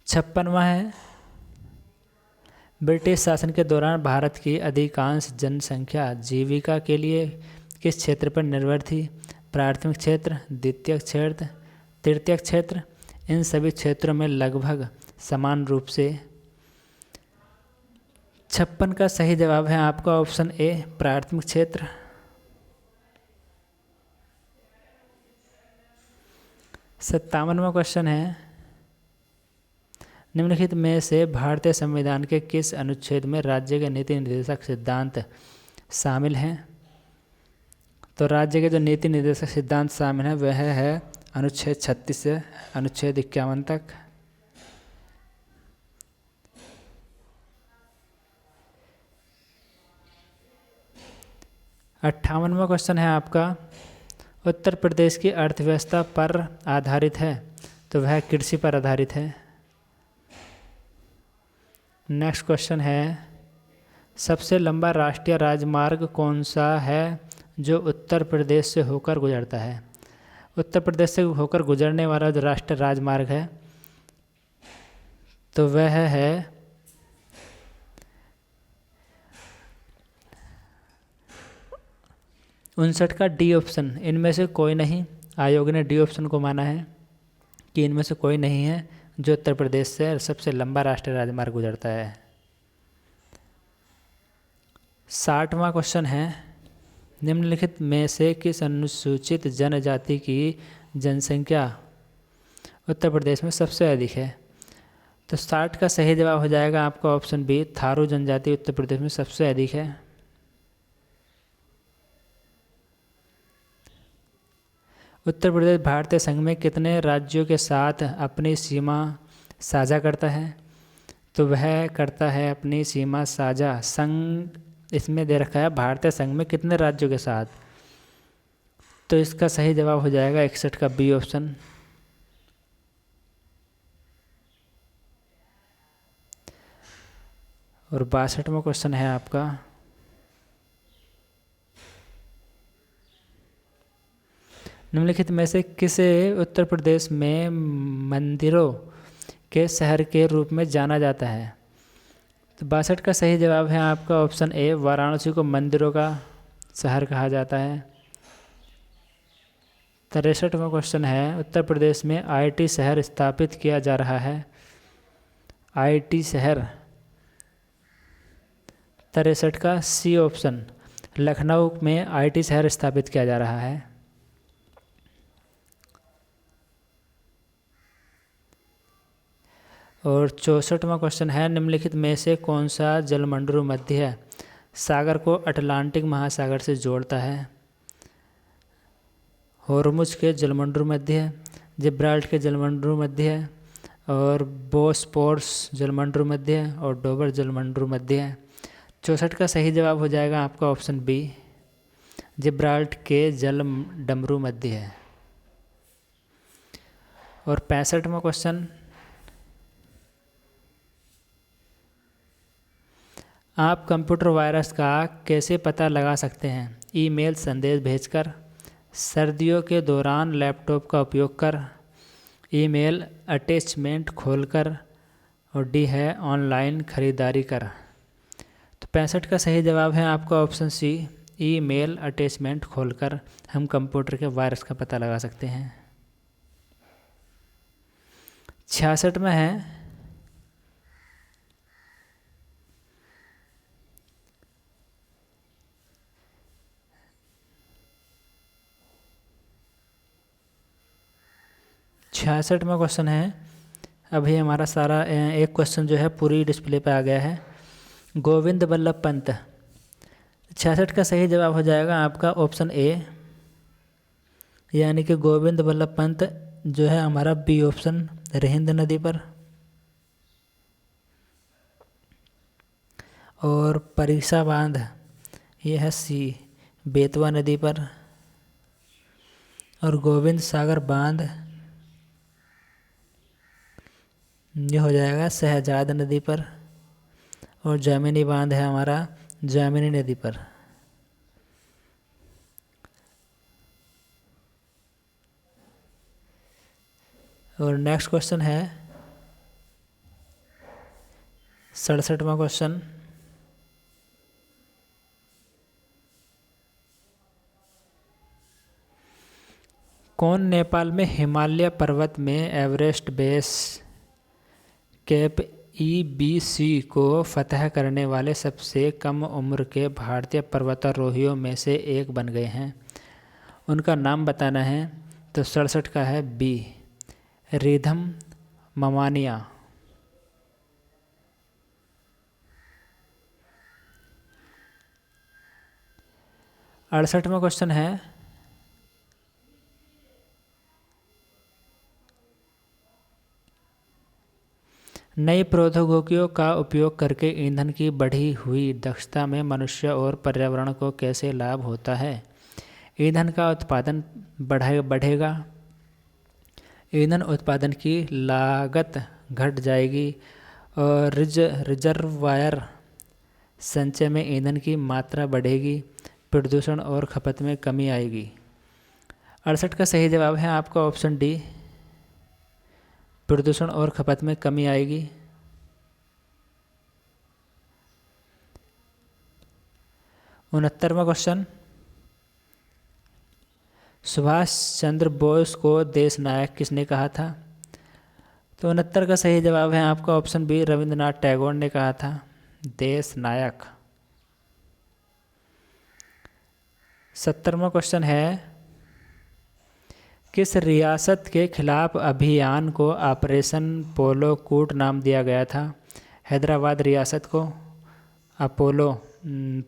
56वां है, ब्रिटिश शासन के दौरान भारत की अधिकांश जनसंख्या जीविका के लिए किस क्षेत्र पर निर्भर थी? प्राथमिक क्षेत्र, द्वितीयक क्षेत्र, तृतीयक क्षेत्र। इन सभी क्षेत्रों में लगभग समान रूप से। 56 का सही जवाब है आपका ऑप्शन ए प्राथमिक क्षेत्र। 57वां क्वेश्चन है, निम्नलिखित में से भारतीय संविधान के किस अनुच्छेद में राज्य के नीति निर्देशक सिद्धांत शामिल हैं? तो राज्य के जो नीति निर्देशक सिद्धांत शामिल हैं वह है अनुच्छेद 36 से अनुच्छेद 51 तक। 58वां क्वेश्चन है आपका, उत्तर प्रदेश की अर्थव्यवस्था पर आधारित है, तो वह कृषि पर आधारित है। नेक्स्ट क्वेश्चन है, सबसे लंबा राष्ट्रीय राजमार्ग कौन सा है जो उत्तर प्रदेश से होकर गुजरता है? उत्तर प्रदेश से होकर गुजरने वाला जो राष्ट्रीय राजमार्ग है तो वह है 59 का डी ऑप्शन। इनमें से कोई नहीं, आयोग ने डी ऑप्शन को माना है कि इनमें से कोई नहीं है जो उत्तर प्रदेश से सबसे लंबा राष्ट्रीय राजमार्ग गुजरता है। 60वां क्वेश्चन है, निम्नलिखित में से किस अनुसूचित जनजाति की जनसंख्या उत्तर प्रदेश में सबसे अधिक है? तो 60 का सही जवाब हो जाएगा आपका ऑप्शन बी, थारू जनजाति उत्तर प्रदेश में सबसे अधिक है। उत्तर प्रदेश भारतीय संघ में कितने राज्यों के साथ अपनी सीमा साझा करता है? तो वह करता है अपनी सीमा साझा संघ, इसमें दे रखा है भारतीय संघ में कितने राज्यों के साथ, तो इसका सही जवाब हो जाएगा 61 का बी ऑप्शन। और 62वां क्वेश्चन है आपका, निम्नलिखित में से किसे उत्तर प्रदेश में मंदिरों के शहर के रूप में जाना जाता है? तो 62 का सही जवाब है आपका ऑप्शन ए, वाराणसी को मंदिरों का शहर कहा जाता है। 63वां क्वेश्चन है, उत्तर प्रदेश में आईटी शहर स्थापित किया जा रहा है। आईटी शहर 63 का सी ऑप्शन, लखनऊ में आईटी शहर स्थापित किया जा रहा है। और 64वां क्वेश्चन है, निम्नलिखित में से कौन सा जलमंडल मध्य सागर को अटलांटिक महासागर से जोड़ता है? होर्मुज के जलमंडल मध्य है, जिब्राल्टर के जलमंडल मध्य है, और बोस्पोरस जलमंडल मध्य है, और डोबर जलमंडल मध्य है। 64 का सही जवाब हो जाएगा आपका ऑप्शन बी, जिब्राल्टर के जलमंडल मध्य है। और 65वां क्वेश्चन, आप कंप्यूटर वायरस का कैसे पता लगा सकते हैं? ईमेल संदेश भेजकर, सर्दियों के दौरान लैपटॉप का उपयोग कर, ईमेल अटैचमेंट खोलकर, और डी है ऑनलाइन खरीदारी कर। तो 65 का सही जवाब है आपका ऑप्शन सी, ईमेल अटैचमेंट खोलकर हम कंप्यूटर के वायरस का पता लगा सकते हैं। 66 में है, क्वेश्चन है, अभी हमारा सारा एक क्वेश्चन जो है पूरी डिस्प्ले पे आ गया है। गोविंद बल्लभ पंत, 66 का सही जवाब हो जाएगा आपका ऑप्शन ए, यानी कि गोविंद बल्लभ पंत जो है हमारा बी ऑप्शन, रिहिंद नदी पर। और परीक्षा बांध ये है सी, बेतवा नदी पर। और गोविंद सागर बांध ये हो जाएगा शहजाद नदी पर। और जामिनी बांध है हमारा जामिनी नदी पर। और नेक्स्ट क्वेश्चन है 67वां क्वेश्चन, कौन नेपाल में हिमालय पर्वत में एवरेस्ट बेस कैप EBC को फतह करने वाले सबसे कम उम्र के भारतीय पर्वतारोहियों में से एक बन गए हैं? उनका नाम बताना है। तो 67 का है बी, रिधम ममानिया। 68वां क्वेश्चन है, नई प्रौद्योगिकियों का उपयोग करके ईंधन की बढ़ी हुई दक्षता में मनुष्य और पर्यावरण को कैसे लाभ होता है? ईंधन का उत्पादन बढ़ेगा, ईंधन उत्पादन की लागत घट जाएगी और रिजर्वायर संचय में ईंधन की मात्रा बढ़ेगी, प्रदूषण और खपत में कमी आएगी। 68 का सही जवाब है आपका ऑप्शन डी, प्रदूषण और खपत में कमी आएगी। 69वां क्वेश्चन, सुभाष चंद्र बोस को देश नायक किसने कहा था? तो 69 का सही जवाब है आपका ऑप्शन बी, रविंद्रनाथ टैगोर ने कहा था देश नायक। 70वां क्वेश्चन है, किस रियासत के खिलाफ अभियान को ऑपरेशन पोलो कूट नाम दिया गया था? हैदराबाद रियासत को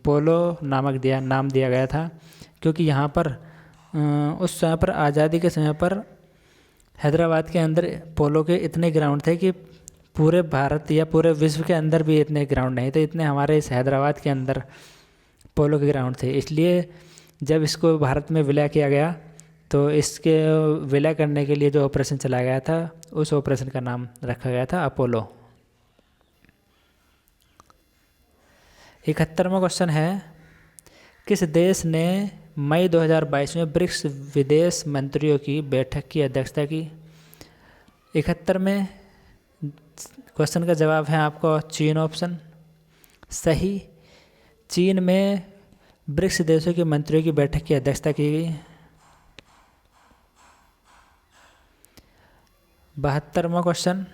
पोलो नाम दिया गया था, क्योंकि यहाँ पर उस समय पर आज़ादी के समय पर हैदराबाद के अंदर पोलो के इतने ग्राउंड थे कि पूरे भारत या पूरे विश्व के अंदर भी इतने ग्राउंड नहीं थे, इतने हमारे इस हैदराबाद के अंदर पोलो के ग्राउंड थे। इसलिए जब इसको भारत में विलय किया गया तो इसके विलय करने के लिए जो ऑपरेशन चलाया गया था उस ऑपरेशन का नाम रखा गया था अपोलो। 71वां क्वेश्चन है, किस देश ने मई 2022 में ब्रिक्स विदेश मंत्रियों की बैठक की अध्यक्षता की? 71 में क्वेश्चन का जवाब है आपका चीन ऑप्शन सही। चीन में ब्रिक्स देशों के मंत्रियों की बैठक की अध्यक्षता की गई। 72वां क्वेश्चन,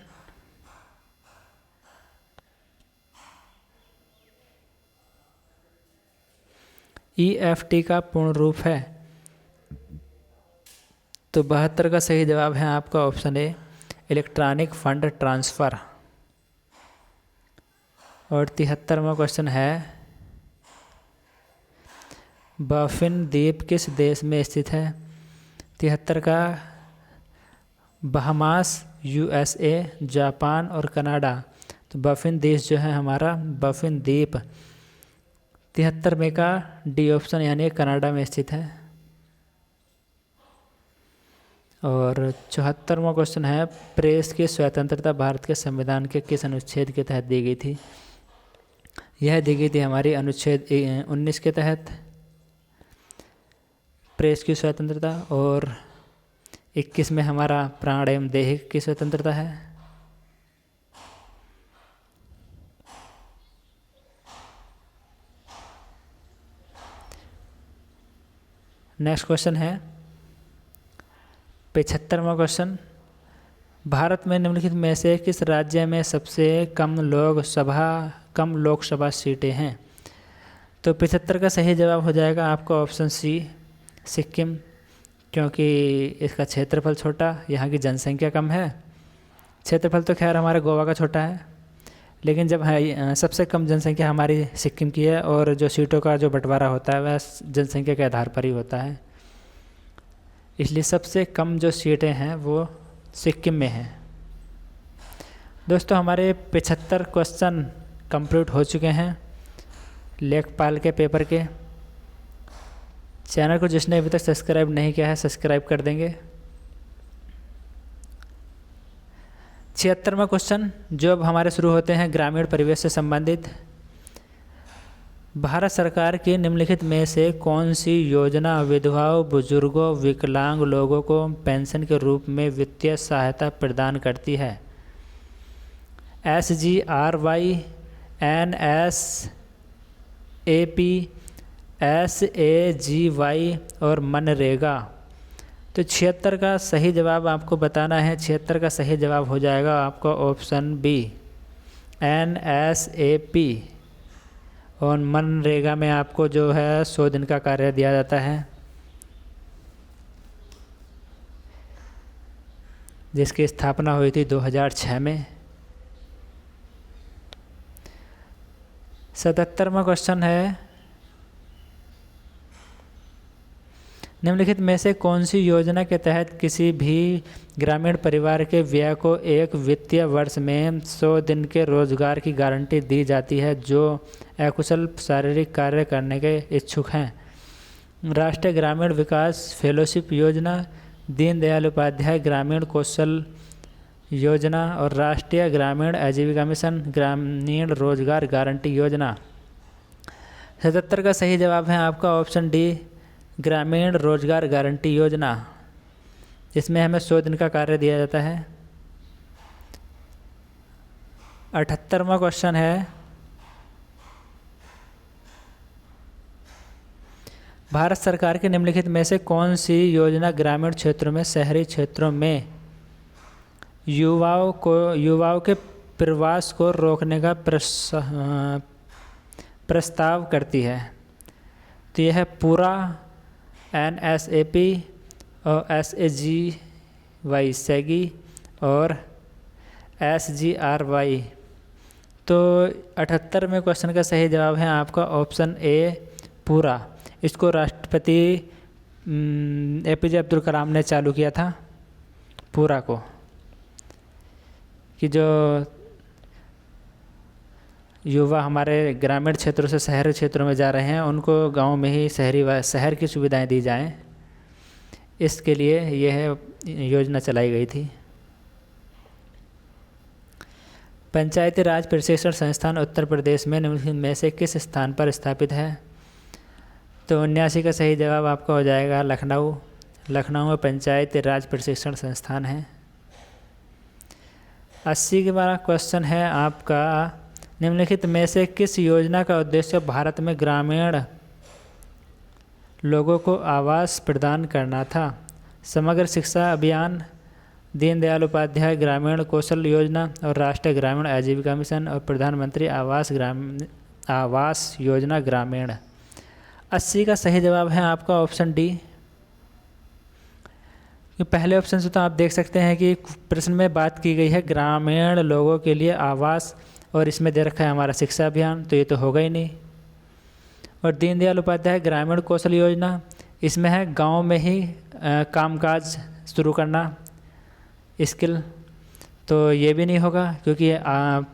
EFT का पूर्ण रूप है? तो 72 का सही जवाब है आपका option A, electronic fund transfer. और 73वां क्वेश्चन है, बाफिन द्वीप किस देश में स्थित है? 73 का बहामास, USA, जापान और कनाडा। तो बाफिन देश जो है हमारा बाफिन द्वीप 73 में का डी ऑप्शन यानी कनाडा में स्थित है। और 74वां क्वेश्चन है, प्रेस की स्वतंत्रता भारत के संविधान के किस अनुच्छेद के तहत दी गई थी? यह दी गई थी हमारी अनुच्छेद 19 के तहत प्रेस की स्वतंत्रता, और 21 में हमारा प्राण एवं देह की स्वतंत्रता है। नेक्स्ट क्वेश्चन है 75वां क्वेश्चन, भारत में निम्नलिखित में से किस राज्य में सबसे कम लोकसभा सीटें हैं? तो 75 का सही जवाब हो जाएगा आपका ऑप्शन सी, सिक्किम, क्योंकि इसका क्षेत्रफल छोटा, यहाँ की जनसंख्या कम है। क्षेत्रफल तो खैर हमारे गोवा का छोटा है, लेकिन जब सबसे कम जनसंख्या हमारी सिक्किम की है, और जो सीटों का जो बंटवारा होता है वह जनसंख्या के आधार पर ही होता है, इसलिए सबसे कम जो सीटें हैं वो सिक्किम में हैं। दोस्तों हमारे 75 क्वेश्चन कंप्लीट हो चुके हैं लेखपाल के पेपर के। चैनल को जिसने अभी तक सब्सक्राइब नहीं किया है सब्सक्राइब कर देंगे। 76वां क्वेश्चन जो अब हमारे शुरू होते हैं ग्रामीण परिवेश से संबंधित, भारत सरकार की निम्नलिखित में से कौन सी योजना विधवाओं, बुजुर्गों, विकलांग लोगों को पेंशन के रूप में वित्तीय सहायता प्रदान करती है? SGRY, NSAP, SAGY और मनरेगा। तो 76 का सही जवाब आपको बताना है। 76 का सही जवाब हो जाएगा आपका ऑप्शन बी, NSAP। और मनरेगा में आपको जो है 100 दिन का कार्य दिया जाता है, जिसकी स्थापना हुई थी 2006 में। 77वां क्वेश्चन है, निम्नलिखित में से कौन सी योजना के तहत किसी भी ग्रामीण परिवार के व्यय को एक वित्तीय वर्ष में 100 दिन के रोजगार की गारंटी दी जाती है जो अकुशल शारीरिक कार्य करने के इच्छुक हैं? राष्ट्रीय ग्रामीण विकास फेलोशिप योजना, दीनदयाल उपाध्याय ग्रामीण कौशल योजना और राष्ट्रीय ग्रामीण आजीविका मिशन ग्रामीण रोजगार गारंटी योजना। 77 का सही जवाब है आपका ऑप्शन डी, ग्रामीण रोजगार गारंटी योजना। इसमें हमें 100 दिन का कार्य दिया जाता है। 78वां क्वेश्चन है, भारत सरकार के निम्नलिखित में से कौन सी योजना ग्रामीण क्षेत्रों में शहरी क्षेत्रों में युवाओं के प्रवास को रोकने का प्रस्ताव करती है? तो यह है पूरा, NSAP और SAGY सैगी और SGRY। तो 78 में क्वेश्चन का सही जवाब है आपका ऑप्शन ए, पूरा। इसको राष्ट्रपति APJ अब्दुल कलाम ने चालू किया था, पूरा को, कि जो युवा हमारे ग्रामीण क्षेत्रों से शहरी क्षेत्रों में जा रहे हैं उनको गांव में ही शहर की सुविधाएं दी जाएं, इसके लिए यह योजना चलाई गई थी। पंचायती राज प्रशिक्षण संस्थान उत्तर प्रदेश में निम्नलिखित में से किस स्थान पर स्थापित है? तो 79 का सही जवाब आपका हो जाएगा लखनऊ। लखनऊ में पंचायती राज प्रशिक्षण संस्थान है। 80 के बारा क्वेश्चन है आपका, निम्नलिखित में से किस योजना का उद्देश्य भारत में ग्रामीण लोगों को आवास प्रदान करना था? समग्र शिक्षा अभियान, दीनदयाल उपाध्याय ग्रामीण कौशल योजना और राष्ट्रीय ग्रामीण आजीविका मिशन और प्रधानमंत्री आवास योजना ग्रामीण। 80 का सही जवाब है आपका ऑप्शन डी। पहले ऑप्शन से तो आप देख सकते हैं कि प्रश्न में बात की गई है ग्रामीण लोगों के लिए आवास और इसमें दे रखा है हमारा शिक्षा अभियान, तो ये तो होगा ही नहीं। और दीनदयाल उपाध्याय ग्रामीण कौशल योजना, इसमें है गांव में ही कामकाज शुरू करना, स्किल, तो ये भी नहीं होगा क्योंकि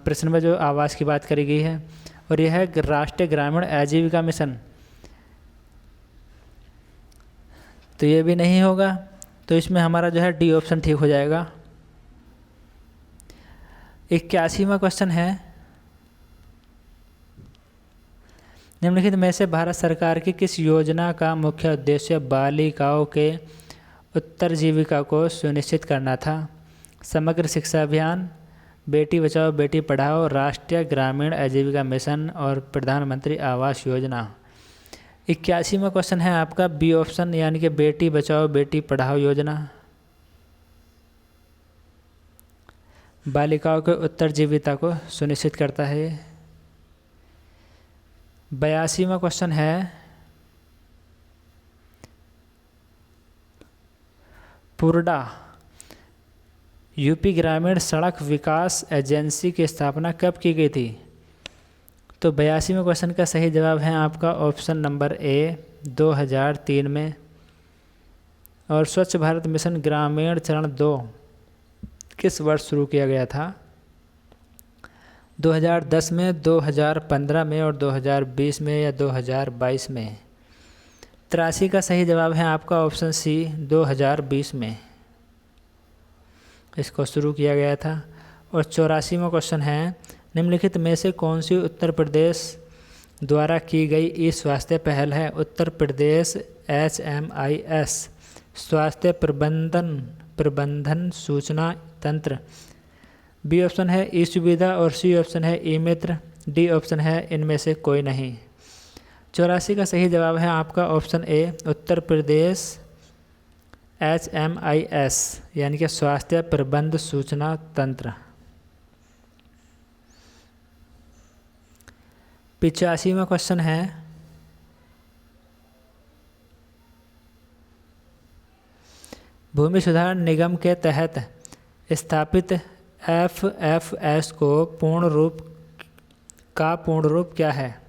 प्रश्न में जो आवास की बात करी गई है। और यह है राष्ट्रीय ग्रामीण आजीविका मिशन, तो ये भी नहीं होगा। तो इसमें हमारा जो है डी ऑप्शन ठीक हो जाएगा। 81वां क्वेश्चन है, निम्नलिखित में से भारत सरकार की किस योजना का मुख्य उद्देश्य बालिकाओं के उत्तरजीविका को सुनिश्चित करना था? समग्र शिक्षा अभियान, बेटी बचाओ बेटी पढ़ाओ, राष्ट्रीय ग्रामीण आजीविका मिशन और प्रधानमंत्री आवास योजना। 81वां क्वेश्चन है आपका बी ऑप्शन, यानी कि बेटी बचाओ बेटी पढ़ाओ योजना। बालिकाओं के उत्तरजीविता को सुनिश्चित करता है। 82वां क्वेश्चन है, पुरडा यूपी ग्रामीण सड़क विकास एजेंसी की स्थापना कब की गई थी? तो 82वें क्वेश्चन का सही जवाब है आपका ऑप्शन नंबर ए, 2003 में। और स्वच्छ भारत मिशन ग्रामीण चरण 2 किस वर्ष शुरू किया गया था? 2010 में, 2015 में और 2020 में या 2022 में? 83 का सही जवाब है आपका ऑप्शन सी, 2020 में इसको शुरू किया गया था। और 84वां क्वेश्चन है, निम्नलिखित में से कौन सी उत्तर प्रदेश द्वारा की गई ई स्वास्थ्य पहल है? उत्तर प्रदेश HMIS स्वास्थ्य प्रबंधन सूचना तंत्र। बी ऑप्शन है ई सुविधा और सी ऑप्शन है ई मित्र, डी ऑप्शन है इनमें से कोई नहीं। 84 का सही जवाब है आपका option A, Uttar Pradesh HMIS यानी कि स्वास्थ्य प्रबंध सूचना तंत्र। 85वां क्वेश्चन है, भूमि सुधार निगम के तहत स्थापित FFS को पूर्ण रूप क्या है?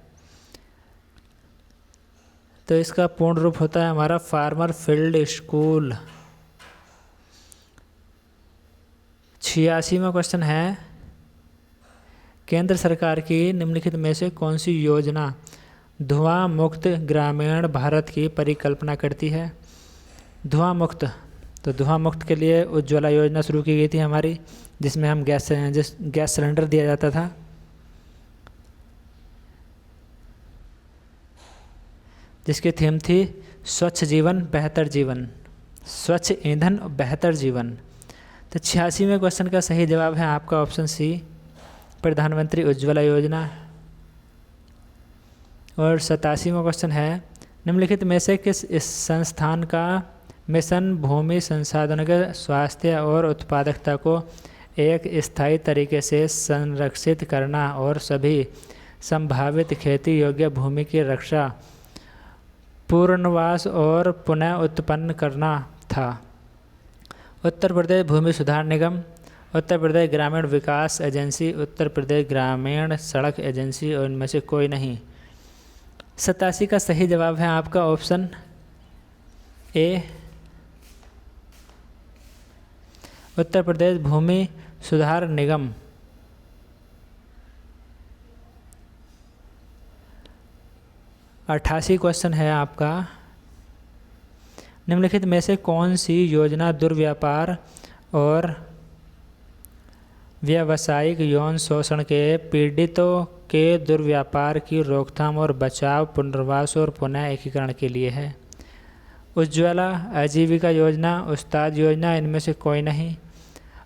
तो इसका पूर्ण रूप होता है हमारा फार्मर फील्ड स्कूल। 86वां क्वेश्चन है, केंद्र सरकार की निम्नलिखित में से कौन सी योजना धुआं मुक्त ग्रामीण भारत की परिकल्पना करती है? धुआं मुक्त, तो धुआं मुक्त के लिए उज्ज्वला योजना शुरू की गई थी हमारी, जिसमें हम गैस सिलेंडर दिया जाता था। जिसकी थीम थी स्वच्छ जीवन बेहतर जीवन, स्वच्छ ईंधन बेहतर जीवन। तो 86वें क्वेश्चन का सही जवाब है आपका ऑप्शन सी, प्रधानमंत्री उज्ज्वला योजना। और 87वां क्वेश्चन है, निम्नलिखित में से किस इस संस्थान का मिशन भूमि संसाधनों के स्वास्थ्य और उत्पादकता को एक स्थायी तरीके से संरक्षित करना और सभी संभावित खेती योग्य भूमि की रक्षा, पुनर्वास और पुनः उत्पन्न करना था? उत्तर प्रदेश भूमि सुधार निगम, उत्तर प्रदेश ग्रामीण विकास एजेंसी, उत्तर प्रदेश ग्रामीण सड़क एजेंसी, और इनमें से कोई नहीं। 87 का सही जवाब है आपका ऑप्शन ए, उत्तर प्रदेश भूमि सुधार निगम। 88 क्वेश्चन है आपका, निम्नलिखित में से कौन सी योजना दुर्व्यापार और व्यावसायिक यौन शोषण के पीड़ितों के दुर्व्यापार की रोकथाम और बचाव, पुनर्वास और पुनः एकीकरण के लिए है? उज्ज्वला, आजीविका योजना, उस्ताद योजना, इनमें से कोई नहीं।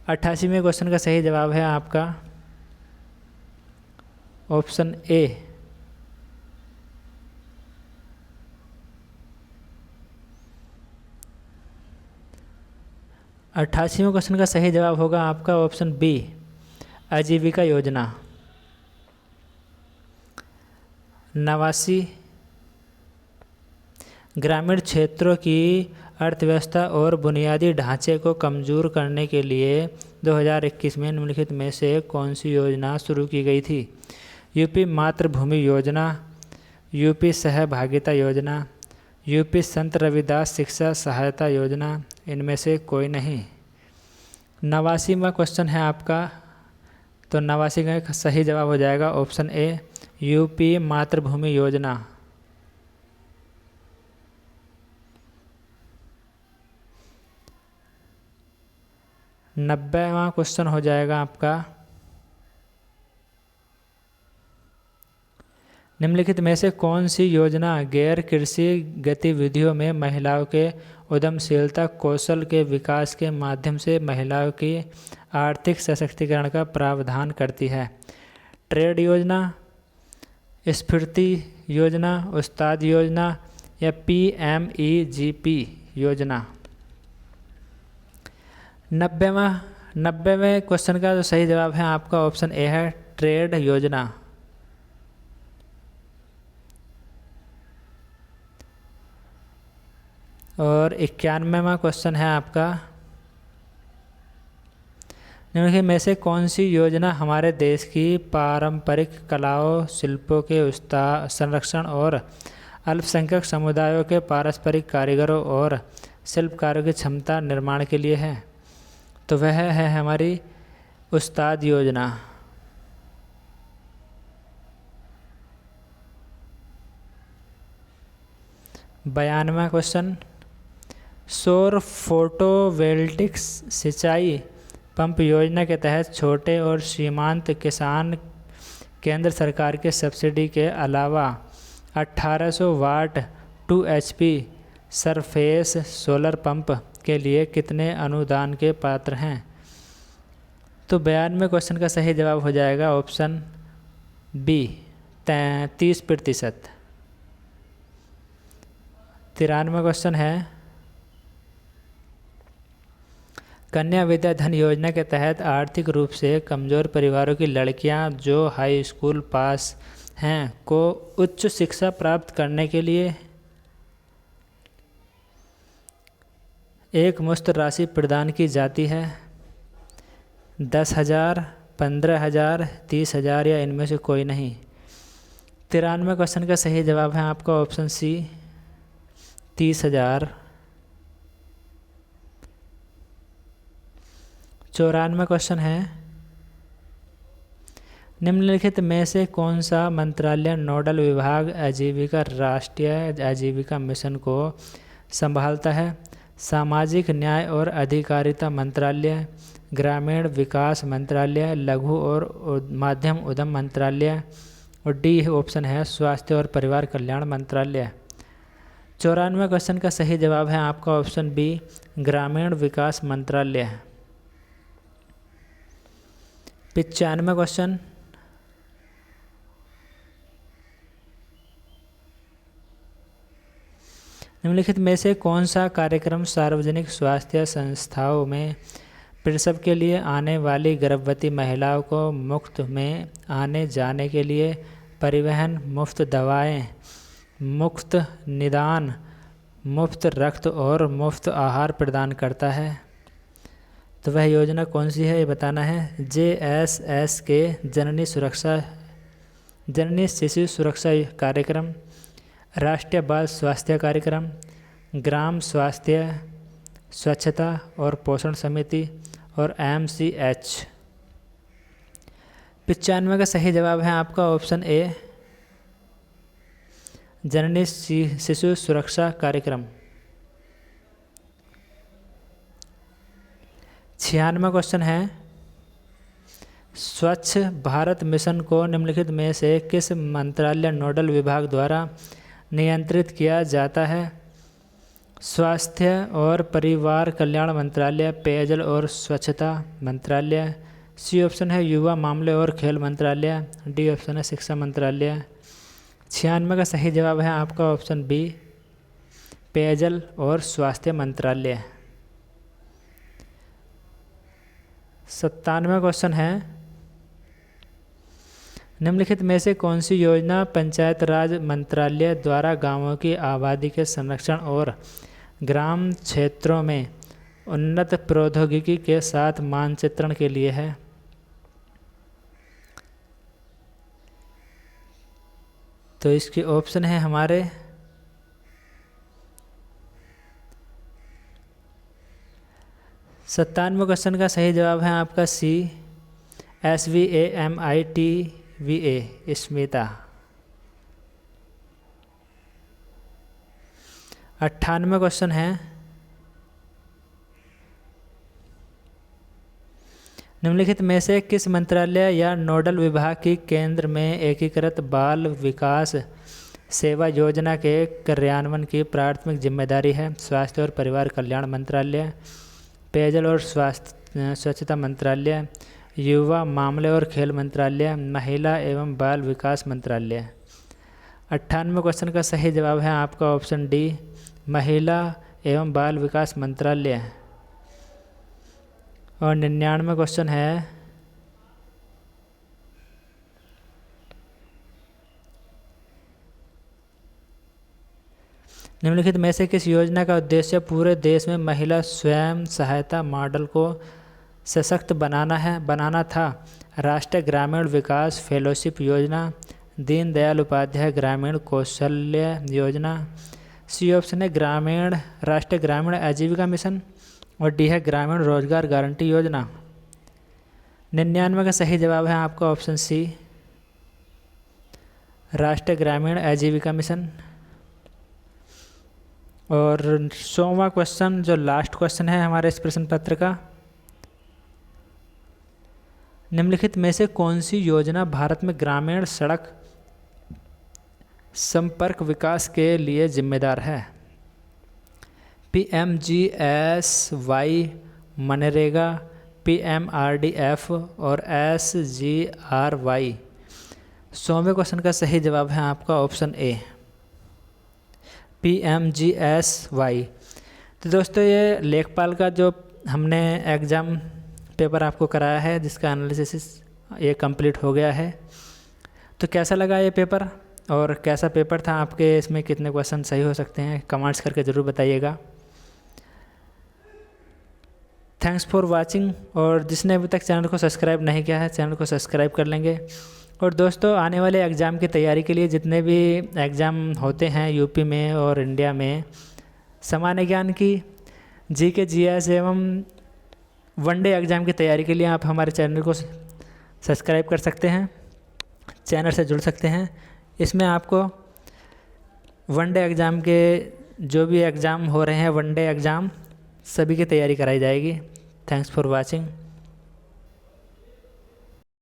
88वें क्वेश्चन का सही जवाब है आपका ऑप्शन ए, अट्ठासीवें क्वेश्चन का सही जवाब होगा आपका ऑप्शन बी, आजीविका योजना। 89, ग्रामीण क्षेत्रों की अर्थव्यवस्था और बुनियादी ढांचे को कमजोर करने के लिए 2021 में निम्नलिखित में से कौन सी योजना शुरू की गई थी? यूपी मातृभूमि योजना, यूपी सहभागिता योजना, यूपी संत रविदास शिक्षा सहायता योजना, इनमें से कोई नहीं। 89वां क्वेश्चन है आपका, तो 89 का सही जवाब हो जाएगा ऑप्शन ए, यूपी मातृभूमि योजना। 90वां क्वेश्चन हो जाएगा आपका, निम्नलिखित में से कौन सी योजना गैर कृषि गतिविधियों में महिलाओं के उद्यमशीलता कौशल के विकास के माध्यम से महिलाओं की आर्थिक सशक्तिकरण का प्रावधान करती है? ट्रेड योजना, स्फूर्ति योजना, उस्ताद योजना या PMEGP योजना? 90वें क्वेश्चन का जो सही जवाब है आपका ऑप्शन ए है, ट्रेड योजना। और 91वां क्वेश्चन है आपका, निम्नलिखित में से कौन सी योजना हमारे देश की पारंपरिक कलाओं शिल्पों के संरक्षण और अल्पसंख्यक समुदायों के पारंपरिक कारीगरों और शिल्पकारों की क्षमता निर्माण के लिए है? तो वह है हमारी उस्ताद योजना। बयानवा क्वेश्चन, सौर फोटोवोल्टिक्स सिंचाई पंप योजना के तहत छोटे और सीमांत किसान केंद्र सरकार के सब्सिडी के अलावा 1800 वाट 2 HP सरफेस सोलर पंप के लिए कितने अनुदान के पात्र हैं? तो 92वें क्वेश्चन का सही जवाब हो जाएगा ऑप्शन बी, 30%। 93वां क्वेश्चन है, कन्या विद्या धन योजना के तहत आर्थिक रूप से कमजोर परिवारों की लड़कियां जो हाई स्कूल पास हैं को उच्च शिक्षा प्राप्त करने के लिए एक मुश्त राशि प्रदान की जाती है? 10,000, 15,000, 30,000 या इनमें से कोई नहीं। 93वें क्वेश्चन का सही जवाब है आपका ऑप्शन सी, 30,000। 94 क्वेश्चन है, निम्नलिखित में से कौन सा मंत्रालय नोडल विभाग आजीविका राष्ट्रीय आजीविका मिशन को संभालता है? सामाजिक न्याय और अधिकारिता मंत्रालय, ग्रामीण विकास मंत्रालय, लघु और मध्यम उद्यम मंत्रालय, और डी ऑप्शन है स्वास्थ्य और परिवार कल्याण मंत्रालय। 94 क्वेश्चन का सही जवाब है आपका ऑप्शन बी, ग्रामीण विकास मंत्रालय। 95 क्वेश्चन, निम्नलिखित में से कौन सा कार्यक्रम सार्वजनिक स्वास्थ्य संस्थाओं में प्रसव के लिए आने वाली गर्भवती महिलाओं को मुफ्त में आने जाने के लिए परिवहन, मुफ्त दवाएं, मुफ्त निदान, मुफ्त रक्त और मुफ्त आहार प्रदान करता है? तो वह योजना कौन सी है ये बताना है। JSSK जननी शिशु सुरक्षा कार्यक्रम, राष्ट्रीय बाल स्वास्थ्य कार्यक्रम, ग्राम स्वास्थ्य स्वच्छता और पोषण समिति, और MCH। 95 का सही जवाब है आपका ऑप्शन ए, जननी शिशु सुरक्षा कार्यक्रम। 96 क्वेश्चन है, स्वच्छ भारत मिशन को निम्नलिखित में से किस मंत्रालय नोडल विभाग द्वारा नियंत्रित किया जाता है? स्वास्थ्य और परिवार कल्याण मंत्रालय, पेयजल और स्वच्छता मंत्रालय, सी ऑप्शन है युवा मामले और खेल मंत्रालय, डी ऑप्शन है शिक्षा मंत्रालय। 96 का सही जवाब है आपका ऑप्शन बी, पेयजल और स्वास्थ्य मंत्रालय। 97 क्वेश्चन है, निम्नलिखित में से कौन सी योजना पंचायत राज मंत्रालय द्वारा गांवों की आबादी के संरक्षण और ग्राम क्षेत्रों में उन्नत प्रौद्योगिकी के साथ मानचित्रण के लिए है? तो इसके ऑप्शन है हमारे 97 क्वेश्चन का सही जवाब है आपका सी, SVAMITVA स्मिता। 98 क्वेश्चन है, निम्नलिखित में से किस मंत्रालय या नोडल विभाग की केंद्र में एकीकृत बाल विकास सेवा योजना के कार्यान्वयन की प्राथमिक जिम्मेदारी है? स्वास्थ्य और परिवार कल्याण मंत्रालय, पेयजल और स्वच्छता मंत्रालय, युवा मामले और खेल मंत्रालय, महिला एवं बाल विकास मंत्रालय। 98 क्वेश्चन का सही जवाब है आपका ऑप्शन डी, महिला एवं बाल विकास मंत्रालय। और 99 क्वेश्चन है, निम्नलिखित में से किस योजना का उद्देश्य पूरे देश में महिला स्वयं सहायता मॉडल को सशक्त बनाना था? राष्ट्रीय ग्रामीण विकास फेलोशिप योजना, दीनदयाल उपाध्याय ग्रामीण कौशल्य योजना, सी ऑप्शन है राष्ट्रीय ग्रामीण आजीविका मिशन, और डी है ग्रामीण रोजगार गारंटी योजना। 99 का सही जवाब है आपका ऑप्शन सी, राष्ट्रीय ग्रामीण आजीविका मिशन। और 100वां क्वेश्चन जो लास्ट क्वेश्चन है हमारे इस प्रश्न पत्र का, निम्नलिखित में से कौन सी योजना भारत में ग्रामीण सड़क संपर्क विकास के लिए जिम्मेदार है? PMGSY, मनरेगा, PMRDF और SGRY। 100वें क्वेश्चन का सही जवाब है आपका ऑप्शन ए, PMGSY। तो दोस्तों ये लेखपाल का जो हमने एग्ज़ाम पेपर आपको कराया है जिसका एनालिसिस ये कंप्लीट हो गया है, तो कैसा लगा ये पेपर और कैसा पेपर था आपके, इसमें कितने क्वेश्चन सही हो सकते हैं कमेंट्स करके ज़रूर बताइएगा। थैंक्स फॉर वाचिंग, और जिसने अभी तक चैनल को सब्सक्राइब नहीं किया है चैनल को सब्सक्राइब कर लेंगे। और दोस्तों आने वाले एग्ज़ाम की तैयारी के लिए जितने भी एग्ज़ाम होते हैं यूपी में और इंडिया में, सामान्य ज्ञान की, जीके, जीएस एवं वनडे एग्ज़ाम की तैयारी के लिए आप हमारे चैनल को सब्सक्राइब कर सकते हैं, चैनल से जुड़ सकते हैं। इसमें आपको वनडे एग्ज़ाम के जो भी एग्ज़ाम हो रहे हैं, वनडे एग्ज़ाम सभी की तैयारी कराई जाएगी। Thanks for watching.